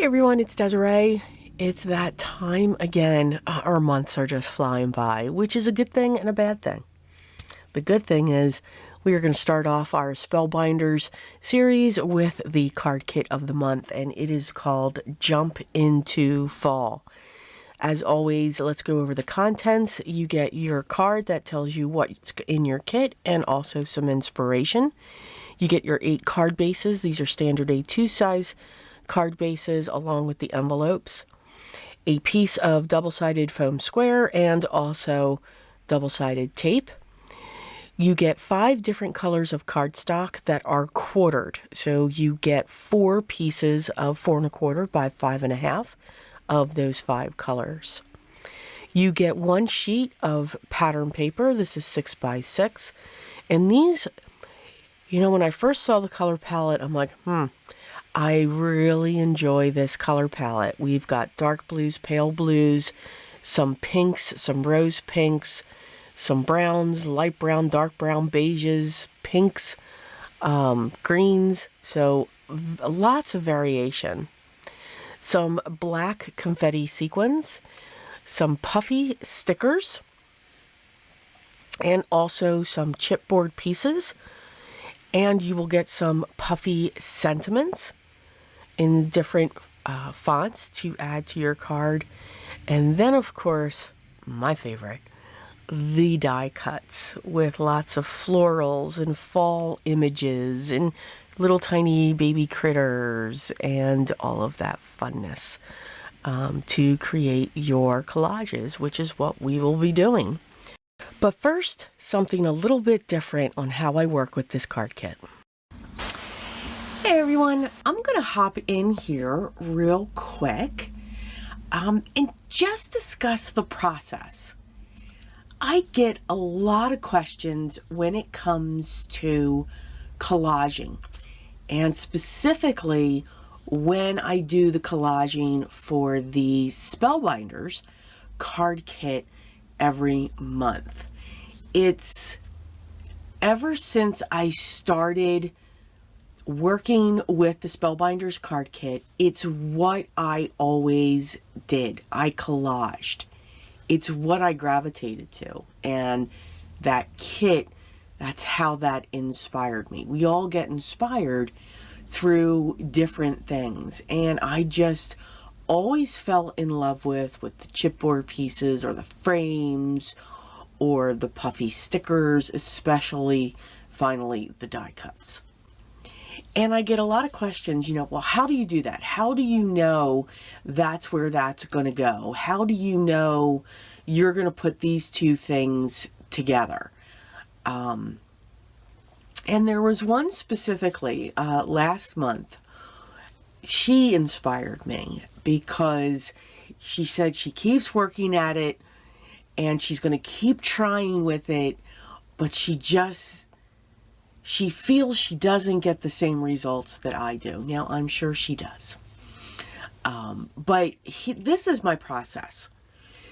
everyone, it's Desiree. It's that time again. Our months are just flying by, which is a good thing and a bad thing. The good thing is we are going to start off our Spellbinders series with the card kit of the month, and it is called Jump Into Fall. As always, let's go over the contents. You get your card that tells you what's in your kit and also some inspiration. You get your 8 card bases. These are standard A2 size card bases along with the envelopes. A piece of double-sided foam square and also double-sided tape. You get 5 different colors of cardstock that are quartered. So you get 4 pieces of 4 1/4 by 5 1/2 of those 5 colors. You get 1 sheet of pattern paper. This is 6 by 6. And these, when I first saw the color palette, I'm like, I really enjoy this color palette. We've got dark blues, pale blues, some pinks, some rose pinks, some browns, light brown, dark brown, beiges, pinks, greens. So lots of variation. Some black confetti sequins, some puffy stickers, and also some chipboard pieces. And you will get some puffy sentiments in different fonts to add to your card. And then, of course, my favorite, the die cuts with lots of florals and fall images and little tiny baby critters and all of that funness to create your collages, which is what we will be doing. But first, something a little bit different on how I work with this card kit. Hey everyone, I'm going to hop in here real quick and just discuss the process. I get a lot of questions when it comes to collaging, and specifically when I do the collaging for the Spellbinders Card Kit every month. It's ever since I started working with the Spellbinders Card Kit, it's what I always did. I collaged. It's what I gravitated to. And that kit, that's how that inspired me. We all get inspired through different things. And I just always fell in love with the chipboard pieces or the frames or the puffy stickers, especially, finally, the die cuts. And I get a lot of questions, well, how do you do that? How do you know that's where that's going to go? How do you know you're going to put these two things together? And there was one specifically last month. She inspired me because she said she keeps working at it and she's going to keep trying with it, but she feels she doesn't get the same results that I do. Now, I'm sure she does. But this is my process.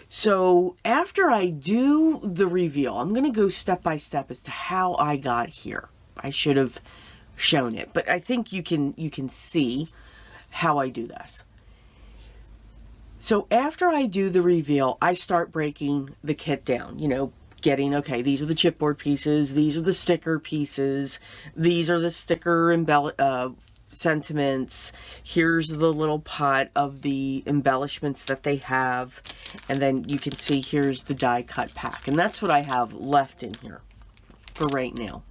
So after I do the reveal, I'm going to go step by step as to how I got here. I should have shown it, but I think you can see how I do this. So after I do the reveal, I start breaking the kit down, getting, okay, these are the chipboard pieces, these are the sticker pieces, these are the sticker sentiments, here's the little pot of the embellishments that they have, and then you can see here's the die cut pack, and that's what I have left in here for right now.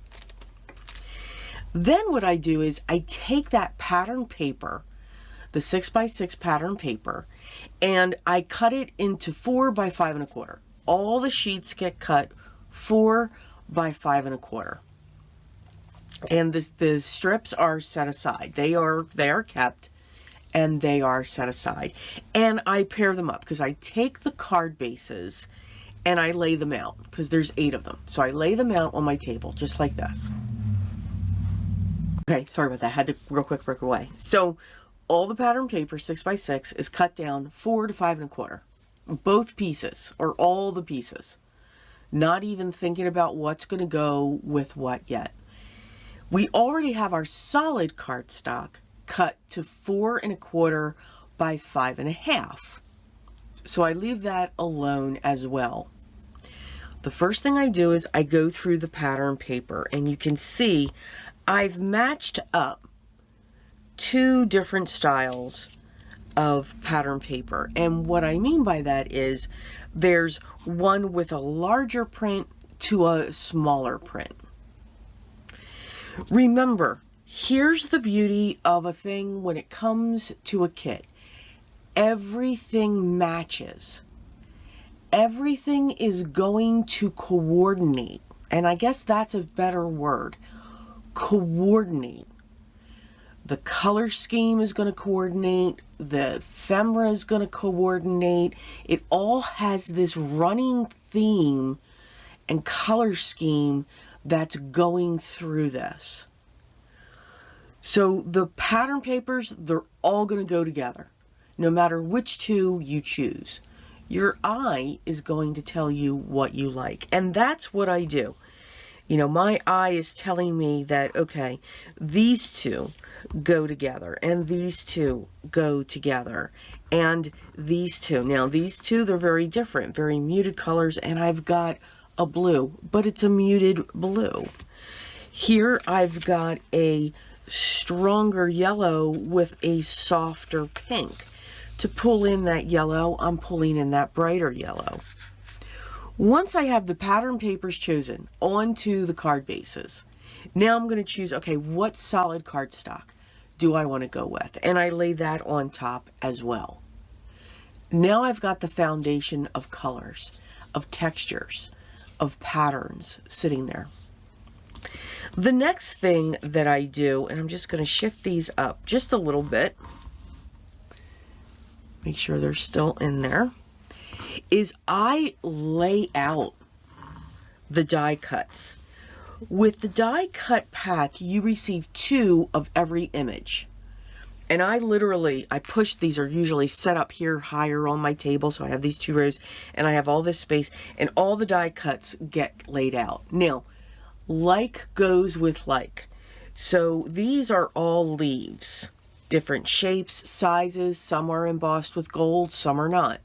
Then what I do is I take that pattern paper, the 6 by 6 pattern paper, and I cut it into 4 by 5 1/4. All the sheets get cut 4 by 5 1/4. And the strips are set aside. They are kept and they are set aside. And I pair them up because I take the card bases and I lay them out because there's 8 of them. So I lay them out on my table just like this. Okay, sorry about that. I had to real quick break away. So all the pattern paper 6 by 6 is cut down 4 to 5 1/4. Both pieces, or all the pieces. Not even thinking about what's going to go with what yet. We already have our solid cardstock cut to 4 1/4 by 5.5. So I leave that alone as well. The first thing I do is I go through the pattern paper, and you can see I've matched up 2 different styles of pattern paper. And what I mean by that is there's one with a larger print to a smaller print. Remember, here's the beauty of a thing when it comes to a kit. Everything matches. Everything is going to coordinate. And I guess that's a better word. Coordinate. The color scheme is going to coordinate. The ephemera is going to coordinate. It all has this running theme and color scheme that's going through this. So the pattern papers, they're all going to go together, no matter which 2 you choose. Your eye is going to tell you what you like. And that's what I do. You know, my eye is telling me that, okay, these 2 go together, and these 2 go together, and these 2. Now, these 2, they're very different, very muted colors, and I've got a blue, but it's a muted blue. Here, I've got a stronger yellow with a softer pink. To pull in that yellow, I'm pulling in that brighter yellow. Once I have the pattern papers chosen onto the card bases, now I'm going to choose, okay, what solid cardstock do I want to go with? And I lay that on top as well. Now I've got the foundation of colors, of textures, of patterns sitting there. The next thing that I do, and I'm just going to shift these up just a little bit, make sure they're still in there, is I lay out the die cuts. With the die cut pack, you receive 2 of every image. And I push, these are usually set up here higher on my table, so I have these 2 rows, and I have all this space, and all the die cuts get laid out. Now, like goes with like. So these are all leaves. Different shapes, sizes, some are embossed with gold, some are not.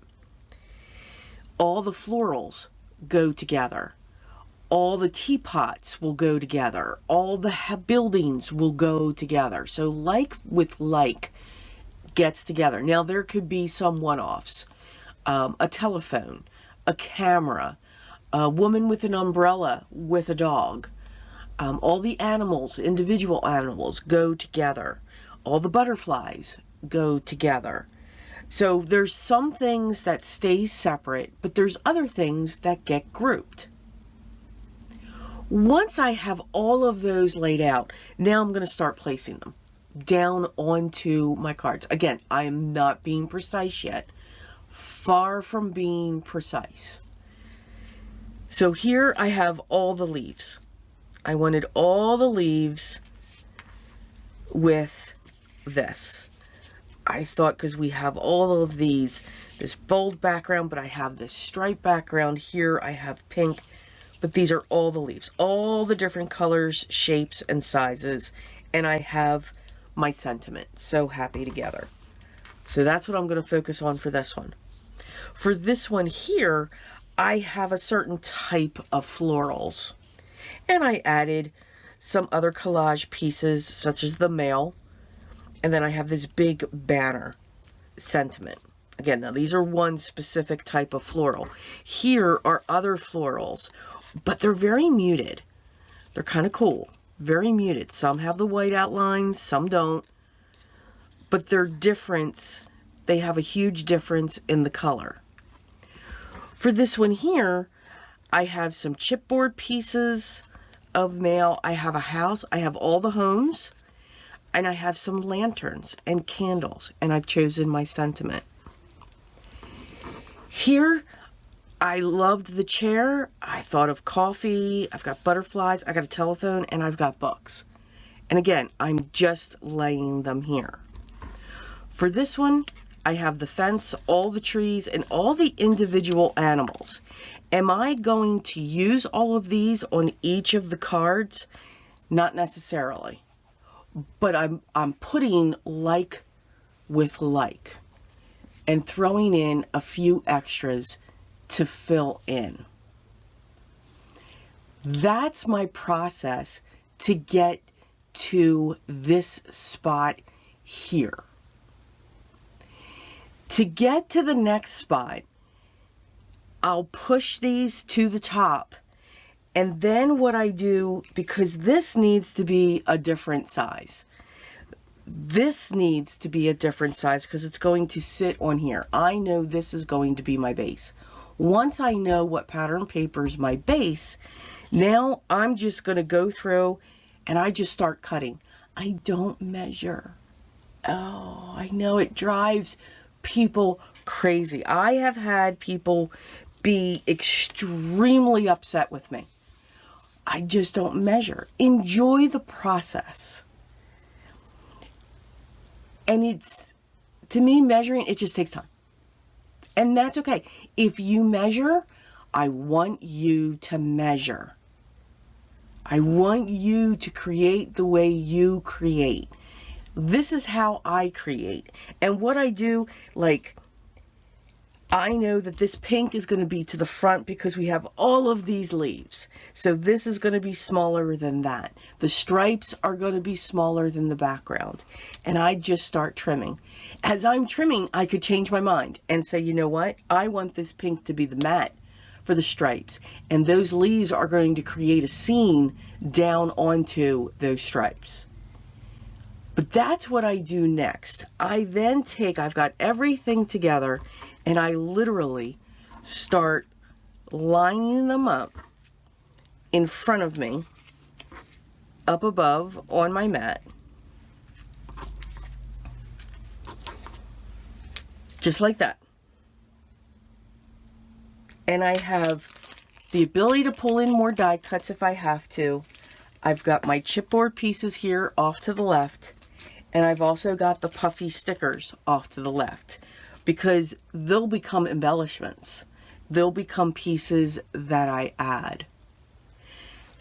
All the florals go together. All the teapots will go together. All the buildings will go together. So like with like gets together. Now there could be some one-offs. A telephone, a camera, a woman with an umbrella with a dog. All the animals, individual animals, go together. All the butterflies go together. So there's some things that stay separate, but there's other things that get grouped. Once I have all of those laid out, now I'm going to start placing them down onto my cards. Again, I am not being precise yet. Far from being precise. So here I have all the leaves. I wanted all the leaves with this. I thought, because we have all of these, this bold background, but I have this striped background here. I have pink, but these are all the leaves, all the different colors, shapes, and sizes. And I have my sentiment, so happy together. So that's what I'm going to focus on for this one. For this one here, I have a certain type of florals. And I added some other collage pieces, such as the mail. And then I have this big banner sentiment. Again, now these are one specific type of floral. Here are other florals, but they're very muted. They're kind of cool, very muted. Some have the white outlines, some don't. But they're different. They have a huge difference in the color. For this one here, I have some chipboard pieces of mail. I have a house. I have all the homes. And I have some lanterns and candles, and I've chosen my sentiment. Here, I loved the chair. I thought of coffee. I've got butterflies. I got a telephone, and I've got books. And again, I'm just laying them here. For this one, I have the fence, all the trees, and all the individual animals. Am I going to use all of these on each of the cards? Not necessarily. But I'm putting like with like. and throwing in a few extras to fill in. That's my process to get to this spot here. To get to the next spot, I'll push these to the top, and then what I do, because this needs to be a different size. This needs to be a different size because it's going to sit on here. I know this is going to be my base. Once I know what pattern paper is my base, now I'm just going to go through and I just start cutting. I don't measure. Oh, I know it drives people crazy. I have had people be extremely upset with me. I just don't measure. Enjoy the process. And it's, to me, measuring, it just takes time. And that's okay. If you measure, I want you to measure. I want you to create the way you create. This is how I create. And what I do, like, I know that this pink is going to be to the front because we have all of these leaves. So this is going to be smaller than that. The stripes are going to be smaller than the background. And I just start trimming. As I'm trimming, I could change my mind and say, you know what? I want this pink to be the matte for the stripes. And those leaves are going to create a scene down onto those stripes. But that's what I do next. I then take, I've got everything together, and I literally start lining them up in front of me, up above on my mat. Just like that. And I have the ability to pull in more die cuts if I have to. I've got my chipboard pieces here off to the left. And I've also got the puffy stickers off to the left, because they'll become embellishments. They'll become pieces that I add.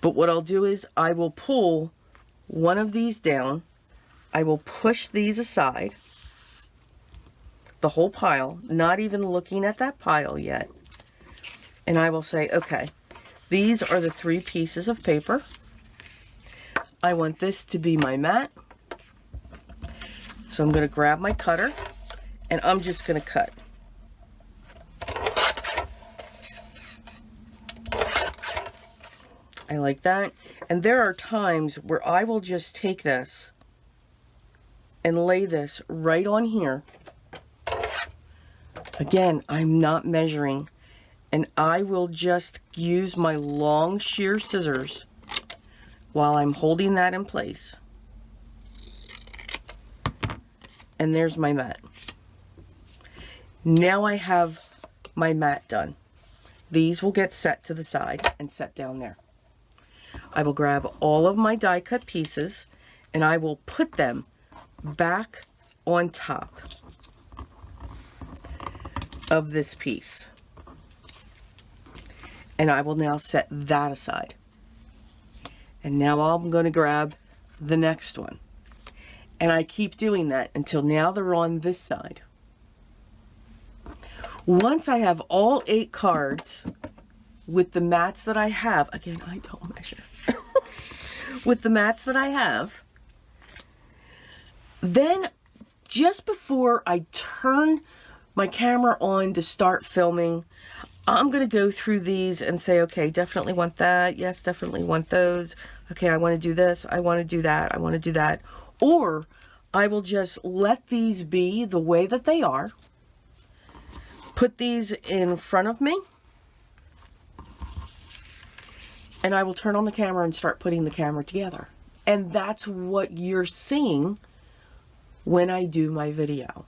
But what I'll do is I will pull one of these down. I will push these aside, the whole pile, not even looking at that pile yet. And I will say, okay, these are the 3 pieces of paper. I want this to be my mat. So I'm going to grab my cutter and I'm just going to cut. I like that. And there are times where I will just take this and lay this right on here. Again, I'm not measuring, and I will just use my long shear scissors while I'm holding that in place. And there's my mat. Now I have my mat done. These will get set to the side and set down there. I will grab all of my die cut pieces and I will put them back on top of this piece. And I will now set that aside. And now I'm going to grab the next one. And I keep doing that until now they're on this side. Once I have all 8 cards with the mats that I have, again, I don't measure, with the mats that I have, then just before I turn my camera on to start filming, I'm going to go through these and say, okay, definitely want that. Yes, definitely want those. Okay, I want to do this. I want to do that. I want to do that. Or I will just let these be the way that they are. Put these in front of me. And I will turn on the camera and start putting the camera together. And that's what you're seeing when I do my video.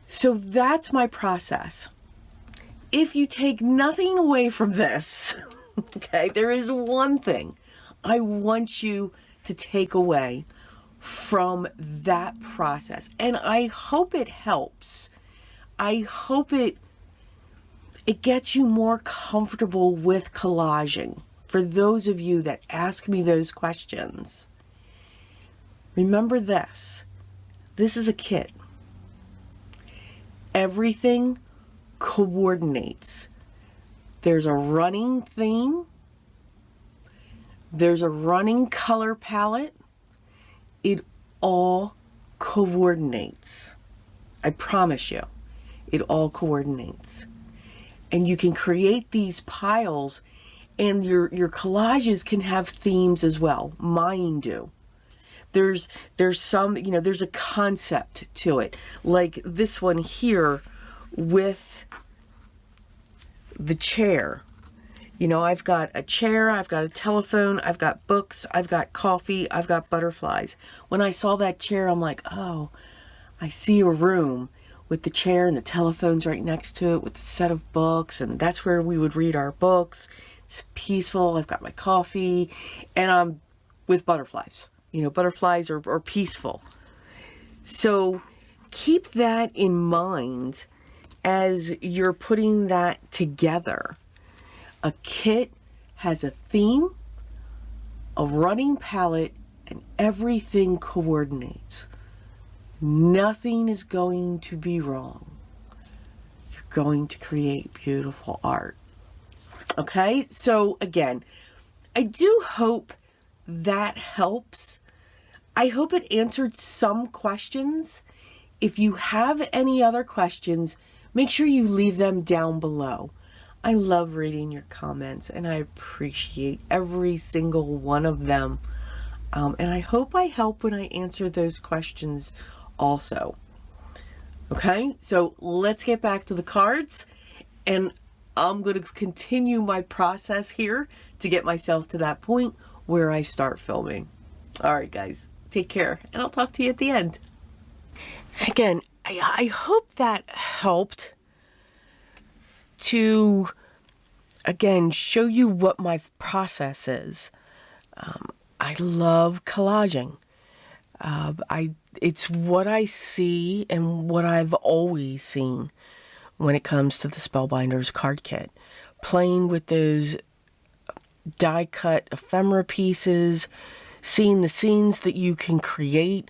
So that's my process. If you take nothing away from this, okay, there is one thing I want you to take away from that process. And I hope it helps. I hope it gets you more comfortable with collaging. For those of you that ask me those questions, remember this. This is a kit. everything coordinates. There's a running theme. There's a running color palette. It all coordinates. I promise you, it all coordinates. And you can create these piles, and your collages can have themes as well. Mine do. There's some, you know, there's a concept to it. Like this one here with the chair. You know, I've got a chair, I've got a telephone, I've got books, I've got coffee, I've got butterflies. When I saw that chair, I'm like, oh, I see a room with the chair and the telephone's right next to it with a set of books, and that's where we would read our books. It's peaceful, I've got my coffee, and I'm with butterflies. You know, butterflies are peaceful. So keep that in mind as you're putting that together. A kit has a theme, a running palette, and everything coordinates. Nothing is going to be wrong. You're going to create beautiful art. Okay, so again, I do hope that helps. I hope it answered some questions. If you have any other questions, make sure you leave them down below. I love reading your comments, and I appreciate every single one of them. And I hope I help when I answer those questions also. Okay, so let's get back to the cards, and I'm going to continue my process here to get myself to that point where I start filming. All right, guys, take care, and I'll talk to you at the end. Again, I hope that helped to, again, show you what my process is. I love collaging. It's what I see and what I've always seen when it comes to the Spellbinders Card Kit. Playing with those die-cut ephemera pieces, seeing the scenes that you can create.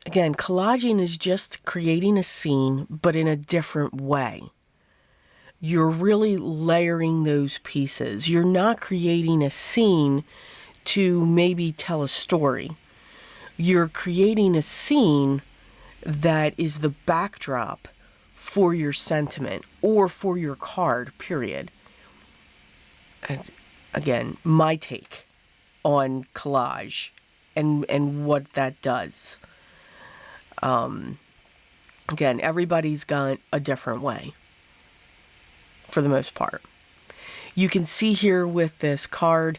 Again, collaging is just creating a scene, but in a different way. You're really layering those pieces. You're not creating a scene to maybe tell a story. You're creating a scene that is the backdrop for your sentiment or for your card, period. And again, my take on collage and what that does. Again, everybody's got a different way for the most part. You can see here with this card,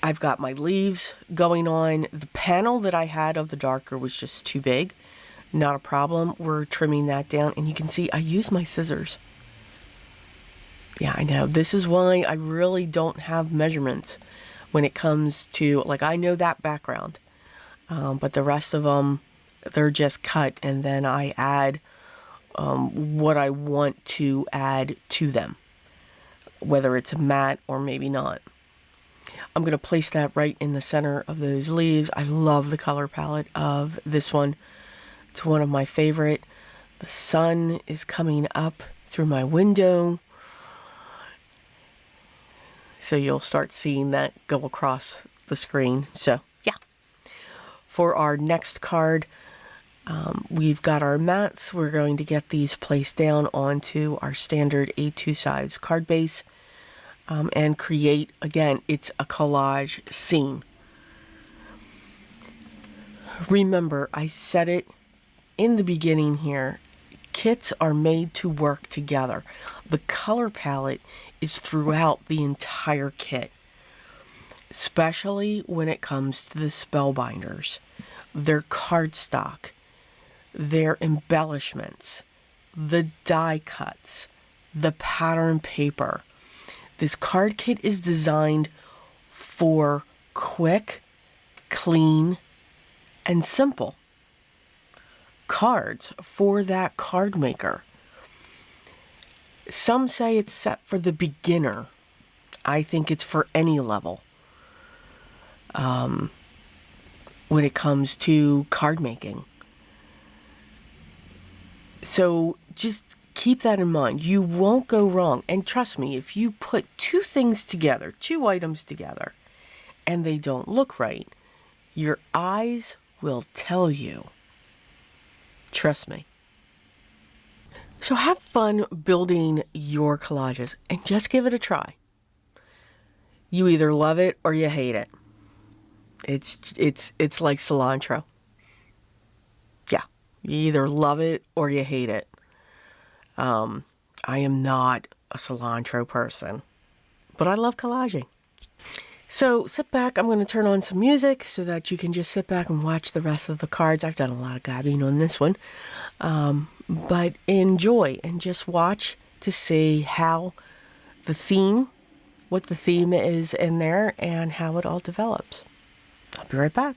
I've got my leaves going on. The panel that I had of the darker was just too big. Not a problem. We're trimming that down, and you can see I use my scissors. Yeah, I know. This is why I really don't have measurements when it comes to, like, I know that background, but the rest of them, they're just cut, and then I add what I want to add to them, whether it's a matte or maybe not. I'm going to place that right in the center of those leaves. I love the color palette of this one. It's one of my favorite. The sun is coming up through my window, so you'll start seeing that go across the screen. So yeah, for our next card, we've got our mats. We're going to get these placed down onto our standard A2 size card base, and create, again, it's a collage scene. Remember, I said it in the beginning here, kits are made to work together. The color palette is throughout the entire kit, especially when it comes to the Spellbinders. Their cardstock, their embellishments, the die cuts, the pattern paper. This card kit is designed for quick, clean, and simple cards for that card maker. Some say it's set for the beginner. I think it's for any level when it comes to card making. So just keep that in mind. You won't go wrong. And trust me, if you put two things together, two items together, and they don't look right, your eyes will tell you. Trust me. So have fun building your collages and just give it a try. You either love it or you hate it. It's like cilantro. Yeah, you either love it or you hate it. I am not a cilantro person, but I love collaging. So sit back. I'm going to turn on some music so that you can just sit back and watch the rest of the cards. I've done a lot of gabbing on this one. But enjoy and just watch to see how what the theme is in there and how it all develops. I'll be right back.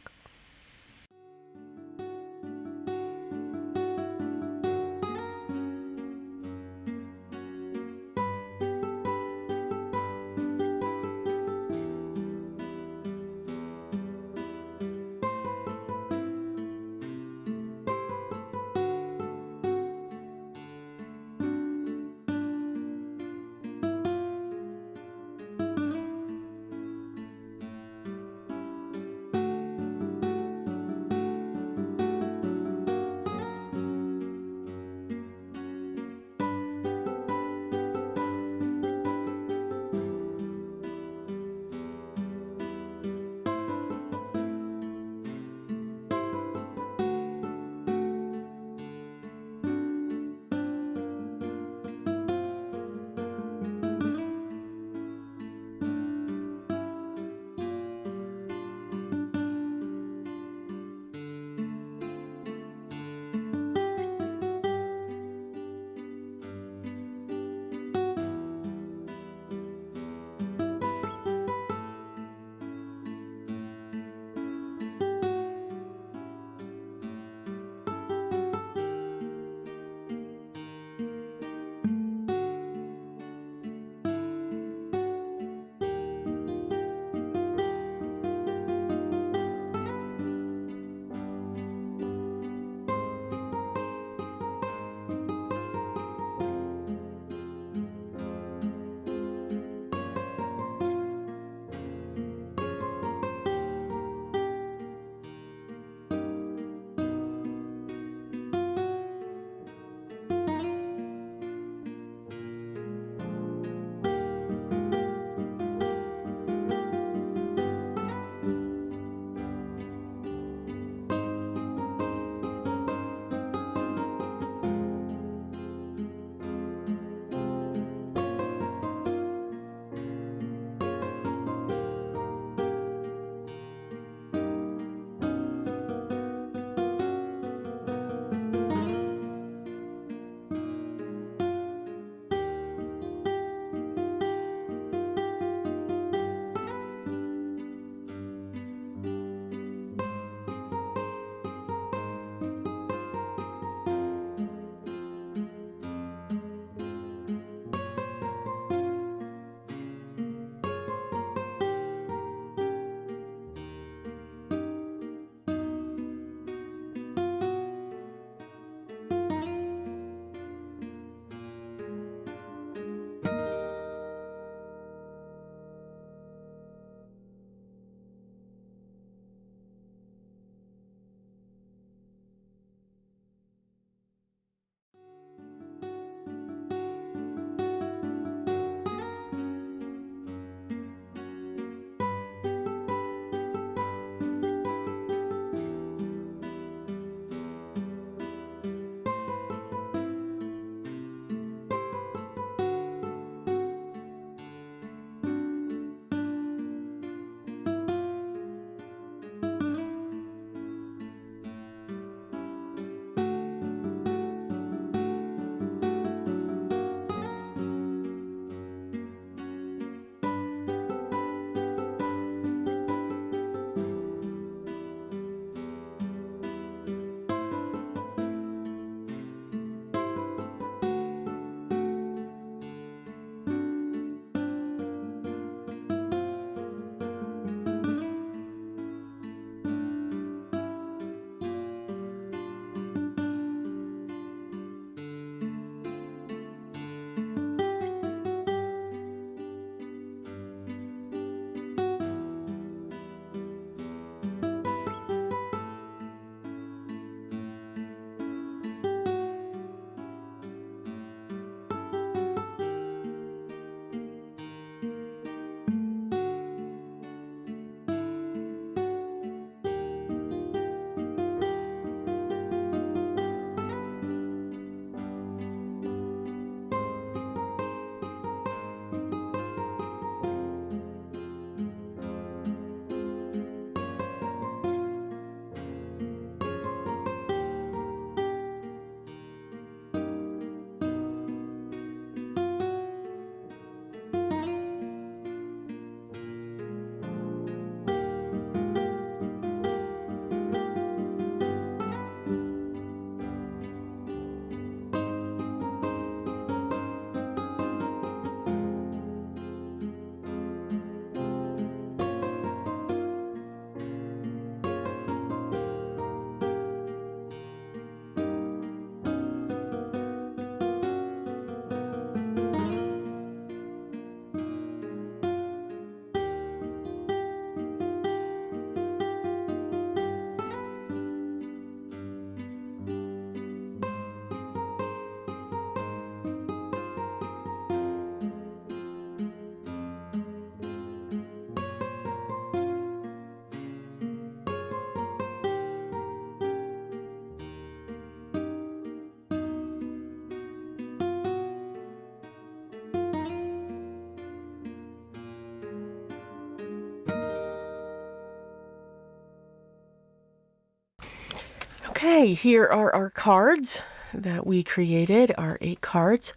Okay, here are our cards that we created, our 8 cards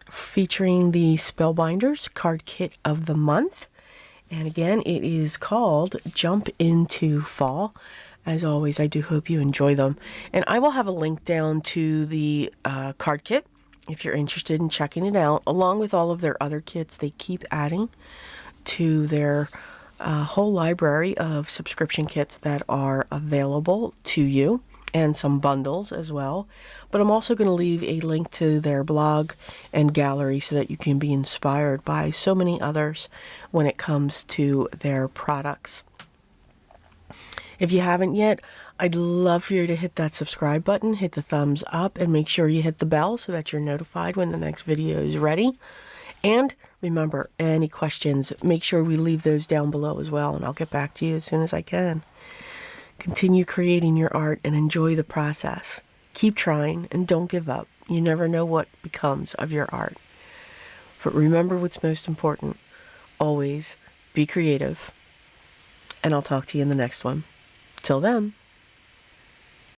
featuring the Spellbinders Card Kit of the month. And again, it is called Jump Into Fall. As always, I do hope you enjoy them. And I will have a link down to the card kit if you're interested in checking it out, along with all of their other kits they keep adding to their whole library of subscription kits that are available to you, and some bundles as well. But I'm also going to leave a link to their blog and gallery so that you can be inspired by so many others when it comes to their products. If you haven't yet, I'd love for you to hit that subscribe button, hit the thumbs up, and make sure you hit the bell so that you're notified when the next video is ready. And remember, any questions, make sure we leave those down below as well, and I'll get back to you as soon as I can. Continue creating your art and enjoy the process. Keep trying and don't give up. You never know what becomes of your art. But remember what's most important. Always be creative. And I'll talk to you in the next one. Till then.